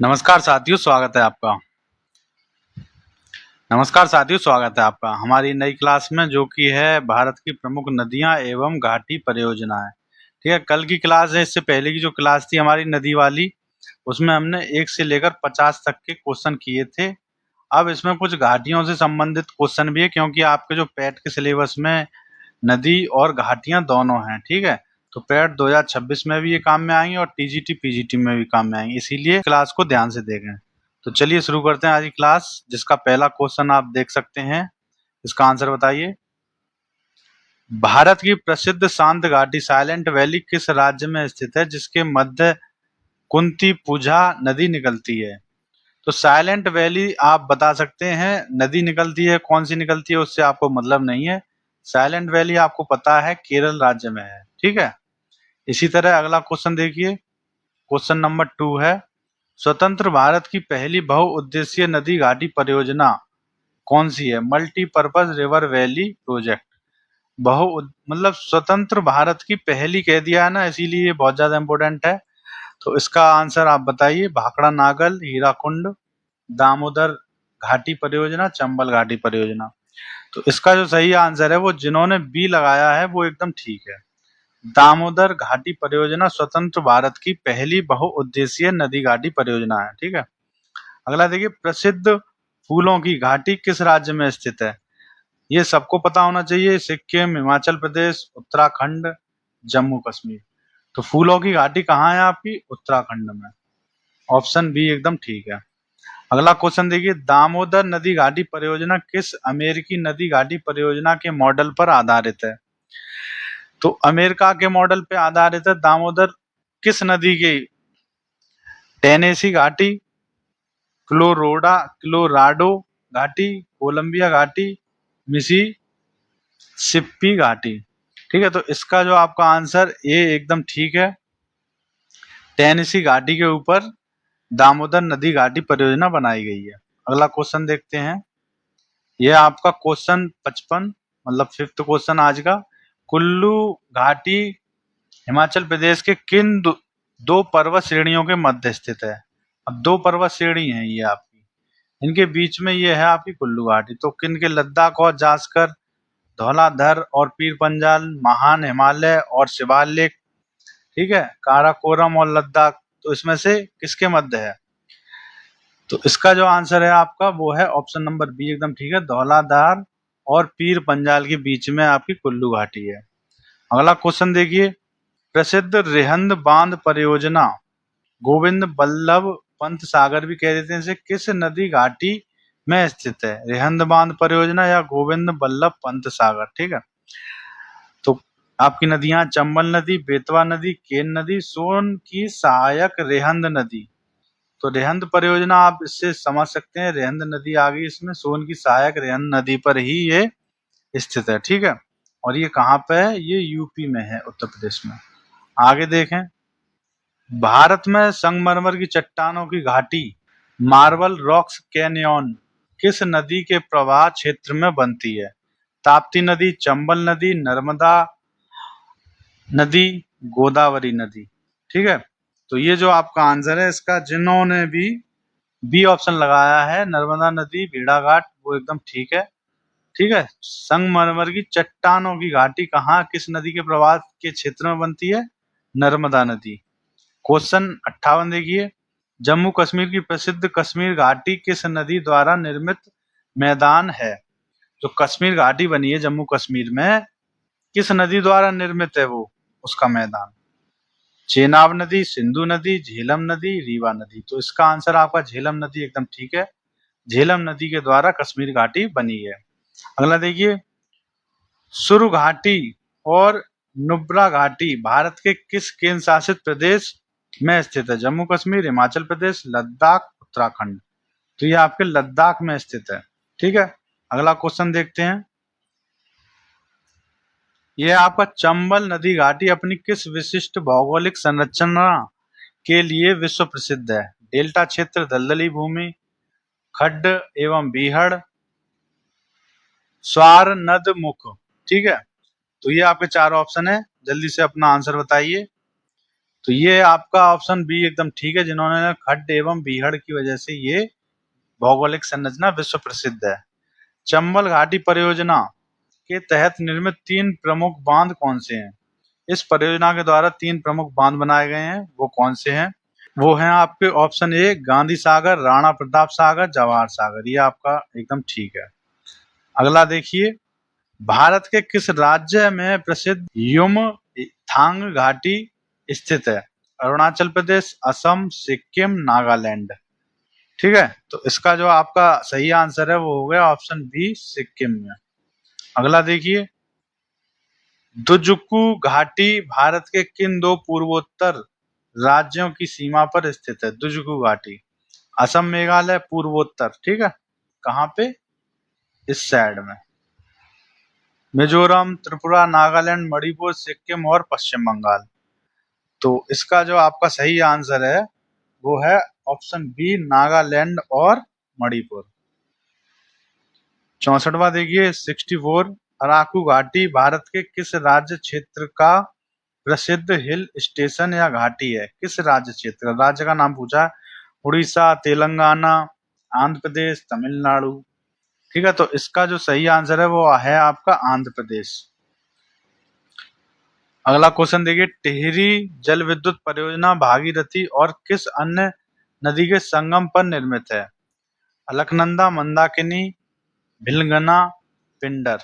नमस्कार साथियों, स्वागत है आपका। हमारी नई क्लास में, जो कि है भारत की प्रमुख नदियां एवं घाटी परियोजनाएं। ठीक है, कल की क्लास है, इससे पहले की जो क्लास थी हमारी नदी वाली, उसमें हमने 1 से लेकर 50 तक के क्वेश्चन किए थे। अब इसमें कुछ घाटियों से संबंधित क्वेश्चन भी है, क्योंकि आपके जो पैट के सिलेबस में नदी और घाटियां दोनों हैं। ठीक है, तो पैट 2026 में भी ये काम में आएंगे और टीजीटी पीजीटी में भी काम में आएंगे, इसीलिए क्लास को ध्यान से देखें। तो चलिए शुरू करते हैं आज की क्लास, जिसका पहला क्वेश्चन आप देख सकते हैं। इसका आंसर बताइए। भारत की प्रसिद्ध शांत घाटी साइलेंट वैली किस राज्य में स्थित है, जिसके मध्य कुंती पुझा नदी निकलती है? तो साइलेंट वैली आप बता सकते हैं, नदी निकलती है, कौन सी निकलती है उससे आपको मतलब नहीं है। साइलेंट वैली आपको पता है केरल राज्य में है। ठीक है, इसी तरह अगला क्वेश्चन देखिए। क्वेश्चन नंबर 2 है, स्वतंत्र भारत की पहली बहुउद्देशीय नदी घाटी परियोजना कौन सी है? Multipurpose river valley project. मतलब स्वतंत्र भारत की पहली कह दिया है ना, इसीलिए ये बहुत ज्यादा इंपॉर्टेंट है। तो इसका आंसर आप बताइए। भाखड़ा नागल, हीराकुंड, दामोदर घाटी परियोजना, चंबल घाटी परियोजना। तो इसका जो सही आंसर है, वो जिन्होंने बी लगाया है वो एकदम ठीक है। दामोदर घाटी परियोजना स्वतंत्र भारत की पहली बहुउद्देशीय नदी घाटी परियोजना है। ठीक है, अगला देखिए। प्रसिद्ध फूलों की घाटी किस राज्य में स्थित है? ये सबको पता होना चाहिए। सिक्किम, हिमाचल प्रदेश, उत्तराखंड, जम्मू कश्मीर। तो फूलों की घाटी कहाँ है आपकी? उत्तराखंड में। ऑप्शन बी एकदम ठीक है। अगला क्वेश्चन देखिए। दामोदर नदी घाटी परियोजना किस अमेरिकी नदी घाटी परियोजना के मॉडल पर आधारित है? तो अमेरिका के मॉडल पे आधारित है दामोदर। किस नदी की? टेनेसी घाटी, क्लोराडो घाटी, कोलंबिया घाटी, मिसिसिपी घाटी। ठीक है, तो इसका जो आपका आंसर ए एकदम ठीक है। टेनेसी घाटी के ऊपर दामोदर नदी घाटी परियोजना बनाई गई है। अगला क्वेश्चन देखते हैं। यह आपका क्वेश्चन 55, मतलब 5th क्वेश्चन आज का। कुल्लू घाटी हिमाचल प्रदेश के किन दो पर्वत श्रेणियों के मध्य स्थित है? अब 2 पर्वत श्रेणी है ये आपकी, इनके बीच में ये है आपकी कुल्लू घाटी। तो किन के? लद्दाख और जास्कर, धौलाधर और पीर पंजाल, महान हिमालय और शिवालिक, ठीक है, काराकोरम और लद्दाख। तो इसमें से किसके मध्य है? तो इसका जो आंसर है आपका वो है ऑप्शन नंबर बी एकदम ठीक है। धौलाधार और पीर पंजाल के बीच में आपकी कुल्लू घाटी है। अगला क्वेश्चन देखिए। प्रसिद्ध रिहंद बांध परियोजना, गोविंद बल्लभ पंत सागर भी कह देते हैं इसे, किस नदी घाटी में स्थित है? रिहंद बांध परियोजना या गोविंद बल्लभ पंत सागर। ठीक है, तो आपकी नदियां चंबल नदी, बेतवा नदी, केन नदी, सोन की सहायक रेहंद नदी। तो रेहंद परियोजना आप इससे समझ सकते हैं, रेहंद नदी आ गई इसमें, सोन की सहायक रेहंद नदी पर ही ये स्थित है। ठीक है, और ये कहाँ पे है? ये यूपी में है, उत्तर प्रदेश में। आगे देखें। भारत में संगमरमर की चट्टानों की घाटी मार्बल रॉक्स कैनियन किस नदी के प्रवाह क्षेत्र में बनती है? ताप्ती नदी, चंबल नदी, नर्मदा नदी, गोदावरी नदी। ठीक है, तो ये जो आपका आंसर है इसका, जिन्होंने भी बी ऑप्शन लगाया है नर्मदा नदी भेड़ाघाट, वो एकदम ठीक है। ठीक है, संगमरमर की चट्टानों की घाटी कहाँ, किस नदी के प्रवाह के क्षेत्र में बनती है? नर्मदा नदी। क्वेश्चन 58 देखिए। जम्मू कश्मीर की प्रसिद्ध कश्मीर घाटी किस नदी द्वारा निर्मित मैदान है? जो कश्मीर घाटी बनी है जम्मू कश्मीर में, किस नदी द्वारा निर्मित है वो, उसका मैदान? चेनाब नदी, सिंधु नदी, झेलम नदी, रीवा नदी। तो इसका आंसर आपका झेलम नदी एकदम ठीक है। झेलम नदी के द्वारा कश्मीर घाटी बनी है। अगला देखिए। सुरु घाटी और नुब्रा घाटी भारत के किस केंद्र शासित प्रदेश में स्थित है? जम्मू कश्मीर, हिमाचल प्रदेश, लद्दाख, उत्तराखंड। तो ये आपके लद्दाख में स्थित है। ठीक है, अगला क्वेश्चन देखते हैं। यह आपका चंबल नदी घाटी अपनी किस विशिष्ट भौगोलिक संरचना के लिए विश्व प्रसिद्ध है? डेल्टा क्षेत्र, दलदली भूमि, खड्ड एवं बीहड़, स्वार नद मुख। ठीक है, तो ये आपके 4 ऑप्शन है, जल्दी से अपना आंसर बताइए। तो ये आपका ऑप्शन बी एकदम ठीक है, जिन्होंने खड्ड एवं बीहड़ की वजह से ये भौगोलिक संरचना विश्व प्रसिद्ध है। चंबल घाटी परियोजना के तहत निर्मित 3 प्रमुख बांध कौन से हैं? इस परियोजना के द्वारा 3 प्रमुख बांध बनाए गए हैं, वो कौन से हैं? वो हैं आपके ऑप्शन ए गांधी सागर, राणा प्रताप सागर, जवाहर सागर। ये आपका एकदम ठीक है। अगला देखिए, भारत के किस राज्य में प्रसिद्ध युमथांग घाटी स्थित है? अरुणाचल प्रदेश, असम, सिक्किम, नागालैंड। ठीक है, तो इसका जो आपका सही आंसर है वो हो गया ऑप्शन बी, सिक्किम में। अगला देखिए, दुजुकू घाटी भारत के किन 2 पूर्वोत्तर राज्यों की सीमा पर स्थित है? दुजुकू घाटी असम, मेघालय, पूर्वोत्तर। ठीक है, कहाँ पे? इस साइड में, मिजोरम, त्रिपुरा, नागालैंड, मणिपुर, सिक्किम और पश्चिम बंगाल। तो इसका जो आपका सही आंसर है वो है ऑप्शन बी, नागालैंड और मणिपुर। 64वां देखिए, 64, अराकू घाटी भारत के किस राज्य क्षेत्र का प्रसिद्ध हिल स्टेशन या घाटी है? किस राज्य क्षेत्र? राज्य का नाम पूछा है, उड़ीसा, तेलंगाना, आंध्र प्रदेश, तमिलनाडु। ठीक है, तो इसका जो सही आंसर है वो है आपका आंध्र प्रदेश। अगला क्वेश्चन देखिए, टिहरी जल विद्युत परियोजना भागीरथी और किस अन्य नदी के संगम पर निर्मित है? अलकनंदा, मंदाकिनी, भिलगना, पिंडर।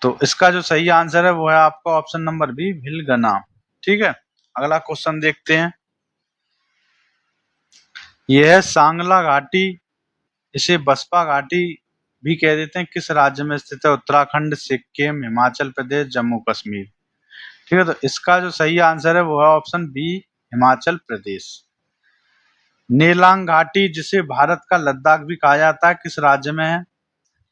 तो इसका जो सही आंसर है वो है आपका ऑप्शन नंबर बी, भिलगना। ठीक है, अगला क्वेश्चन देखते हैं। यह है सांगला घाटी, इसे बसपा घाटी भी कह देते हैं, किस राज्य में स्थित है? उत्तराखंड, सिक्किम, हिमाचल प्रदेश, जम्मू कश्मीर। ठीक है, तो इसका जो सही आंसर है वो है ऑप्शन बी, हिमाचल प्रदेश। नेलांग घाटी, जिसे भारत का लद्दाख भी कहा जाता है, किस राज्य में है?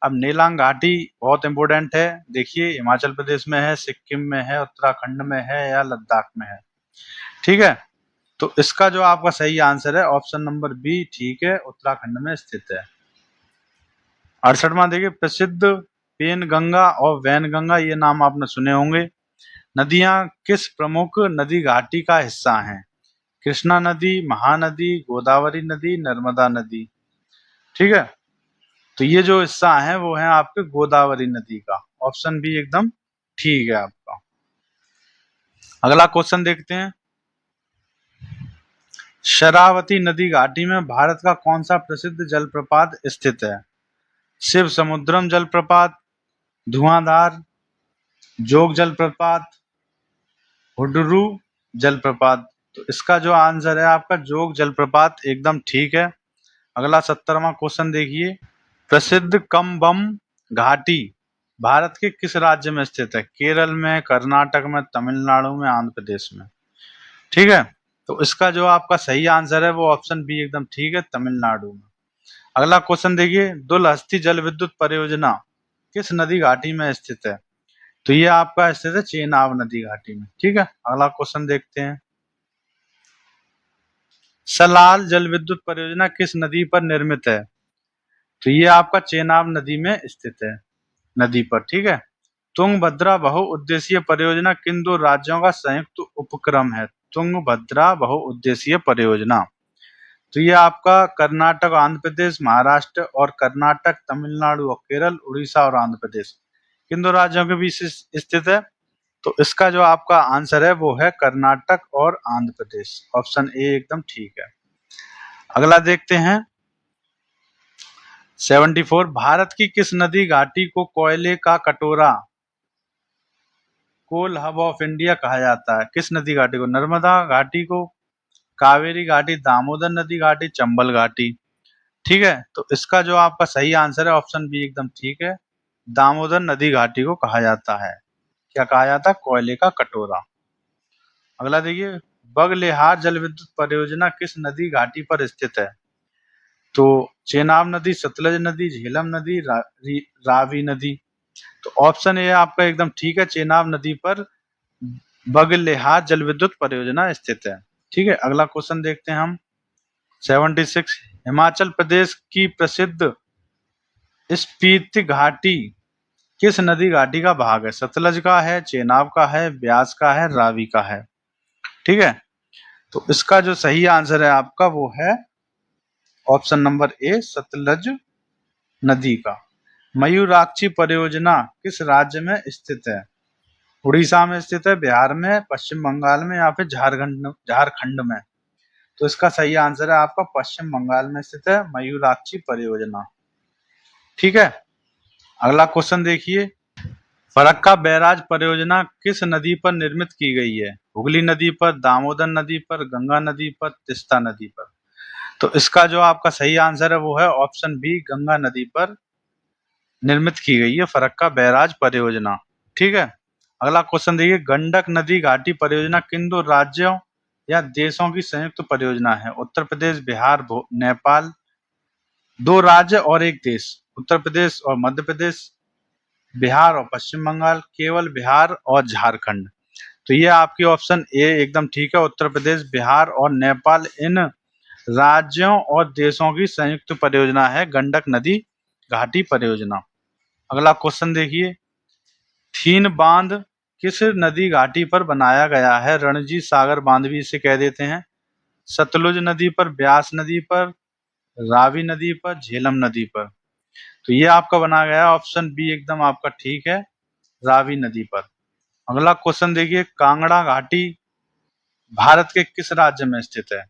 अब नेलांग घाटी बहुत इंपोर्टेंट है, देखिए हिमाचल प्रदेश में है, सिक्किम में है, उत्तराखंड में है या लद्दाख में है। ठीक है, तो इसका जो आपका सही आंसर है ऑप्शन नंबर बी, ठीक है, उत्तराखंड में स्थित है। 68वां देखिए, प्रसिद्ध पेनगंगा और वैनगंगा, ये नाम आपने सुने होंगे। नदियां किस प्रमुख नदी घाटी का हिस्सा हैं? कृष्णा नदी, महानदी, गोदावरी नदी, नर्मदा नदी। ठीक है, तो ये जो हिस्सा है वो है आपके गोदावरी नदी का। ऑप्शन बी एकदम ठीक है आपका। अगला क्वेश्चन देखते हैं, शरावती नदी घाटी में भारत का कौन सा प्रसिद्ध जलप्रपात स्थित है? शिव समुद्रम जलप्रपात, धुआंधार, जोग जलप्रपात, हुडरू जलप्रपात। तो इसका जो आंसर है आपका जोग जलप्रपात एकदम ठीक है। अगला 70वां क्वेश्चन देखिए, प्रसिद्ध कम्बम घाटी भारत के किस राज्य में स्थित है? केरल में, कर्नाटक में, तमिलनाडु में, आंध्र प्रदेश में। ठीक है, तो इसका जो आपका सही आंसर है वो ऑप्शन बी एकदम ठीक है, तमिलनाडु में। अगला क्वेश्चन देखिए, दुलहस्ती जल विद्युत परियोजना किस नदी घाटी में स्थित है? तो ये आपका स्थित है चेनाब नदी घाटी में। ठीक है, अगला क्वेश्चन देखते हैं, सलाल जल विद्युत परियोजना किस नदी पर निर्मित है? तो ये आपका चेनाब नदी में स्थित है, नदी पर। ठीक है, तुंगभद्रा बहुउद्देशीय परियोजना किन 2 राज्यों का संयुक्त उपक्रम है? तुंगभद्रा बहुउद्देशीय परियोजना, तो ये आपका कर्नाटक, आंध्र प्रदेश, महाराष्ट्र और कर्नाटक, तमिलनाडु और केरल, उड़ीसा और आंध्र प्रदेश, किन 2 राज्यों के बीच स्थित है? तो इसका जो आपका आंसर है वो है कर्नाटक और आंध्र प्रदेश। ऑप्शन ए एकदम ठीक है। अगला देखते हैं, 74, भारत की किस नदी घाटी को कोयले का कटोरा, कोल हब ऑफ इंडिया कहा जाता है? किस नदी घाटी को? नर्मदा घाटी को, कावेरी घाटी, दामोदर नदी घाटी, चंबल घाटी। ठीक है, तो इसका जो आपका सही आंसर है ऑप्शन बी एकदम ठीक है, दामोदर नदी घाटी को कहा जाता है। क्या कहा जाता है? कोयले का कटोरा। अगला देखिए, बगलेहार जल विद्युत परियोजना किस नदी घाटी पर स्थित है? तो चेनाब नदी, सतलज नदी, झेलम नदी, रावी नदी। तो ऑप्शन ए आपका एकदम ठीक है, चेनाब नदी पर बगलेहार जल विद्युत परियोजना स्थित है। ठीक है, अगला क्वेश्चन देखते हैं हम, 76, हिमाचल प्रदेश की प्रसिद्ध स्पीति घाटी किस नदी घाटी का भाग है? सतलज का है, चेनाब का है, ब्यास का है, रावी का है। ठीक है, तो इसका जो सही आंसर है आपका वो है ऑप्शन नंबर ए, सतलज नदी का। मयूराक्षी परियोजना किस राज्य में स्थित है? उड़ीसा में स्थित है, बिहार में, पश्चिम बंगाल में, या फिर झारखंड में? तो इसका सही आंसर है आपका पश्चिम बंगाल में स्थित है मयूराक्षी परियोजना। ठीक है, अगला क्वेश्चन देखिए, फरक्का बैराज परियोजना किस नदी पर निर्मित की गई है? हुगली नदी पर, दामोदर नदी पर, गंगा नदी पर, तीस्ता नदी पर? तो इसका जो आपका सही आंसर है वो है ऑप्शन बी, गंगा नदी पर निर्मित की गई है फरक्का बैराज परियोजना। ठीक है, अगला क्वेश्चन देखिए, गंडक नदी घाटी परियोजना किन दो राज्यों या देशों की संयुक्त परियोजना है? उत्तर प्रदेश, बिहार, नेपाल? दो राज्य और एक देश, उत्तर प्रदेश और मध्य प्रदेश, बिहार और पश्चिम बंगाल, केवल बिहार और झारखंड? तो ये आपकी ऑप्शन ए एकदम ठीक है, उत्तर प्रदेश, बिहार और नेपाल इन राज्यों और देशों की संयुक्त परियोजना है गंडक नदी घाटी परियोजना। अगला क्वेश्चन देखिए, थीन बांध किस नदी घाटी पर बनाया गया है? रणजीत सागर बांध भी इसे कह देते हैं। सतलुज नदी पर, ब्यास नदी पर, रावी नदी पर, झेलम नदी पर? तो ये आपका बना गया ऑप्शन बी एकदम आपका ठीक है, रावी नदी पर। अगला क्वेश्चन देखिए, कांगड़ा घाटी भारत के किस राज्य में स्थित है?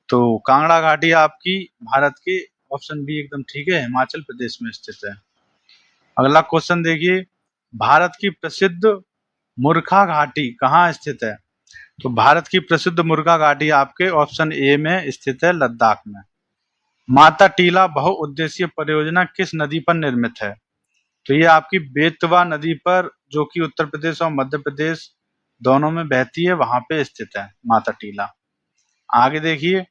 तो कांगड़ा घाटी आपकी भारत के, ऑप्शन बी एकदम ठीक है, हिमाचल प्रदेश में स्थित है। अगला क्वेश्चन देखिए, भारत की प्रसिद्ध मुर्खा घाटी कहाँ स्थित है? तो भारत की प्रसिद्ध मुर्गा घाटी आपके ऑप्शन ए में स्थित है, लद्दाख में। माता टीला बहुउद्देशीय परियोजना किस नदी पर निर्मित है? तो ये आपकी बेतवा नदी पर, जो कि उत्तर प्रदेश और मध्य प्रदेश दोनों में बहती है, वहां पे स्थित है माता टीला। आगे देखिए,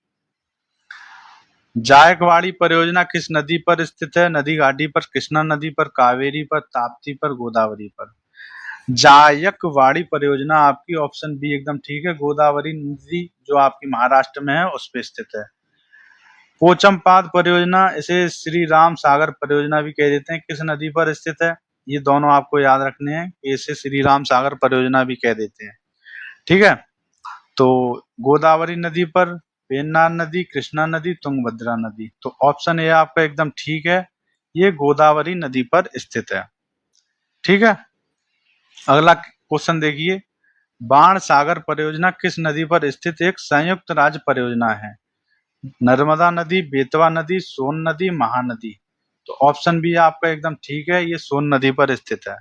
जायकवाड़ी परियोजना किस नदी पर स्थित है? नदी घाटी पर, कृष्णा नदी पर, कावेरी पर, ताप्ती पर, गोदावरी पर? जायकवाड़ी परियोजना आपकी ऑप्शन बी एकदम ठीक है, गोदावरी नदी जो आपकी महाराष्ट्र में है उस पे स्थित है। पोचमपाद परियोजना, इसे श्री राम सागर परियोजना भी कह देते हैं, किस नदी पर स्थित है? ये दोनों आपको याद रखने हैं, इसे श्री राम सागर परियोजना भी कह देते हैं। ठीक है, तो गोदावरी नदी पर, पेन्नार नदी, कृष्णा नदी, तुंगभद्रा नदी? तो ऑप्शन ए आपका एकदम ठीक है, ये गोदावरी नदी पर स्थित है। ठीक है, अगला क्वेश्चन देखिए, बाण सागर परियोजना किस नदी पर स्थित एक संयुक्त राज्य परियोजना है? नर्मदा नदी, बेतवा नदी, सोन नदी, महानदी? तो ऑप्शन बी आपका एकदम ठीक है, ये सोन नदी पर स्थित है।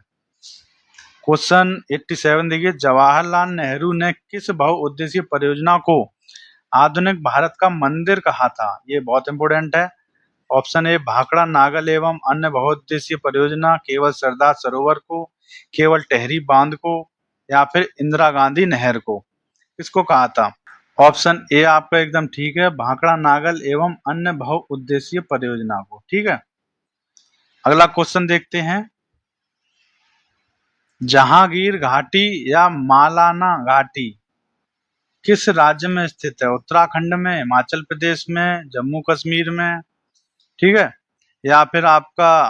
क्वेश्चन 87 देखिए, जवाहरलाल नेहरू ने किस बहुउद्देशीय परियोजना को आधुनिक भारत का मंदिर कहा था? ये बहुत इंपोर्टेंट है। ऑप्शन ए, भाखड़ा नागल एवं अन्य बहुउद्देशीय परियोजना, केवल सरदार सरोवर को, केवल टेहरी बांध को, या फिर इंदिरा गांधी नहर को? किसको कहा था? ऑप्शन ए आपका एकदम ठीक है, भाखड़ा नागल एवं अन्य बहुउद्देशीय परियोजना को। ठीक है, अगला क्वेश्चन देखते हैं, जहांगीर घाटी या मालाना घाटी किस राज्य में स्थित है? उत्तराखंड में, हिमाचल प्रदेश में, जम्मू कश्मीर में? ठीक है, या फिर आपका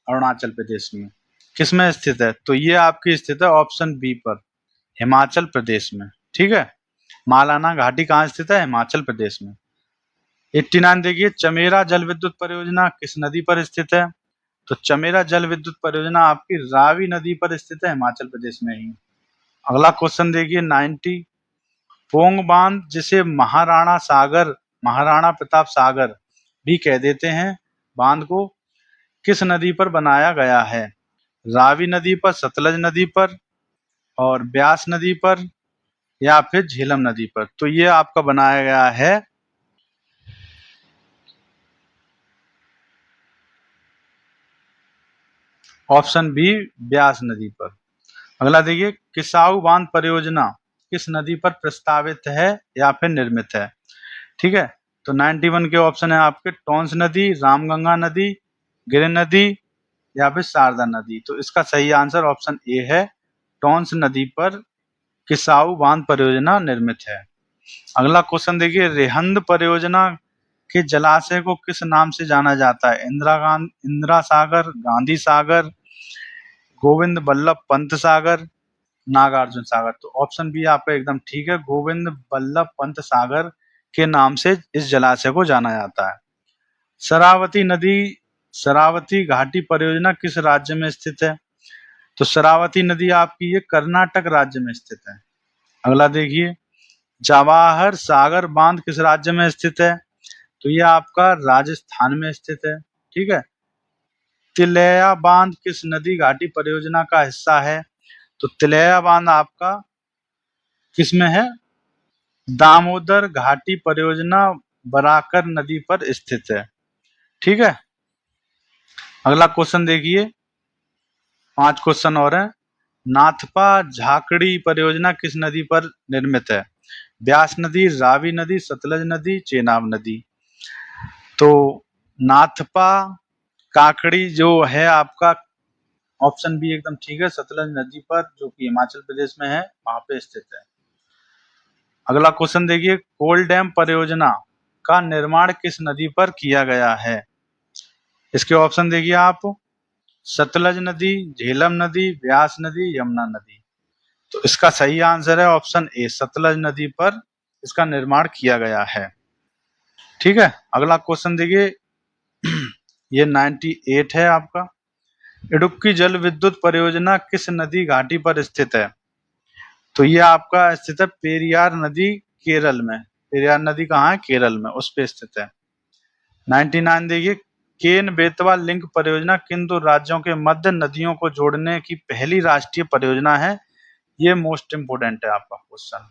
अरुणाचल प्रदेश में? किस में स्थित है? तो ये आपकी स्थित है ऑप्शन बी पर, हिमाचल प्रदेश में। ठीक है, मालाना घाटी कहाँ स्थित है? हिमाचल प्रदेश में। 89 देखिए, चमेरा जल विद्युत परियोजना किस नदी पर स्थित है? तो चमेरा जल विद्युत परियोजना आपकी रावी नदी पर स्थित है, हिमाचल प्रदेश में ही। अगला क्वेश्चन देखिए, 90, पोंग बांध जिसे महाराणा प्रताप सागर भी कह देते हैं, बांध को किस नदी पर बनाया गया है? रावी नदी पर, सतलज नदी पर, और ब्यास नदी पर, या फिर झेलम नदी पर? तो ये आपका बनाया गया है ऑप्शन बी, ब्यास नदी पर। अगला देखिए, किसाऊ बांध परियोजना किस नदी पर प्रस्तावित है या फिर निर्मित है? ठीक है, तो 91 के ऑप्शन है आपके, टोंस नदी, रामगंगा नदी, गिरि नदी, या फिर शारदा नदी? तो इसका सही आंसर ऑप्शन ए है, टोंस नदी पर किसाऊ बांध परियोजना निर्मित है। अगला क्वेश्चन देखिए, रेहंद परियोजना के जलाशय को किस नाम से जाना जाता है? इंदिरा सागर, गांधी सागर, गोविंद बल्लभ पंत सागर, नागार्जुन सागर। तो ऑप्शन बी आपका एकदम ठीक है, गोविंद बल्लभ पंत सागर के नाम से इस जलाशय को जाना जाता है। शरावती नदी, शरावती घाटी परियोजना किस राज्य में स्थित है? तो शरावती नदी आपकी ये कर्नाटक राज्य में स्थित है। अगला देखिए, जवाहर सागर बांध किस राज्य में स्थित है? तो ये आपका राजस्थान में स्थित है। ठीक है। तिलैया बांध किस नदी घाटी परियोजना का हिस्सा है? तो तिलैया बांध आपका किस में है? दामोदर घाटी परियोजना बराकर नदी पर स्थित है। ठीक है। अगला क्वेश्चन देखिए, 5 क्वेश्चन और है। नाथपा झाकड़ी परियोजना किस नदी पर निर्मित है? ब्यास नदी, रावी नदी, सतलज नदी, चेनाब नदी। तो नाथपा काकड़ी जो है आपका ऑप्शन बी एकदम ठीक है, सतलज नदी पर, जो कि हिमाचल प्रदेश में है, वहां पे स्थित है। अगला क्वेश्चन देखिए, कोल डैम परियोजना का निर्माण किस नदी पर किया गया है? इसके ऑप्शन देखिए आप, सतलज नदी, झेलम नदी, ब्यास नदी, यमुना नदी। तो इसका सही आंसर है ऑप्शन ए, सतलज नदी पर इसका निर्माण किया गया है। ठीक है। अगला क्वेश्चन देखिए, ये 98 है आपका। इडुक्की जल विद्युत परियोजना किस नदी घाटी पर स्थित है? तो ये आपका स्थित है पेरियार नदी, केरल में। पेरियार नदी कहाँ है? केरल में, उस पे स्थित है। 99 देखिए, केन बेतवा लिंक परियोजना किन दो राज्यों के मध्य नदियों को जोड़ने की पहली राष्ट्रीय परियोजना है? ये मोस्ट इंपोर्टेंट है आपका क्वेश्चन।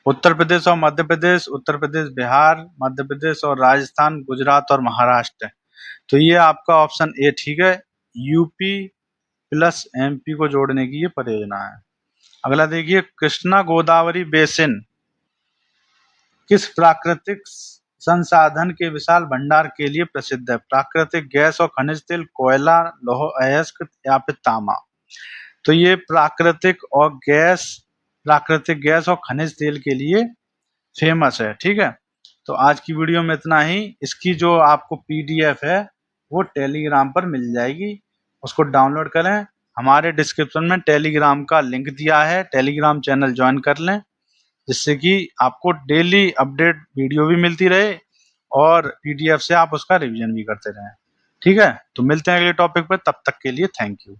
उत्तर प्रदेश और मध्य प्रदेश, उत्तर प्रदेश बिहार, मध्य प्रदेश और राजस्थान, गुजरात और महाराष्ट्र। तो ये आपका ऑप्शन ए ठीक है, यूपी प्लस एमपी को जोड़ने की ये परियोजना है। अगला देखिए, कृष्णा गोदावरी बेसिन किस प्राकृतिक संसाधन के विशाल भंडार के लिए प्रसिद्ध है? प्राकृतिक गैस और खनिज तेल, कोयला, लौह अयस्क या फिर तांबा। तो ये प्राकृतिक गैस और खनिज तेल के लिए फेमस है। ठीक है। तो आज की वीडियो में इतना ही। इसकी जो आपको पीडीएफ है वो टेलीग्राम पर मिल जाएगी, उसको डाउनलोड करें। हमारे डिस्क्रिप्शन में टेलीग्राम का लिंक दिया है, टेलीग्राम चैनल ज्वाइन कर लें, जिससे कि आपको डेली अपडेट वीडियो भी मिलती रहे और पीडीएफ से आप उसका रिवीजन भी करते रहें। ठीक है। तो मिलते हैं अगले टॉपिक पर, तब तक के लिए थैंक यू।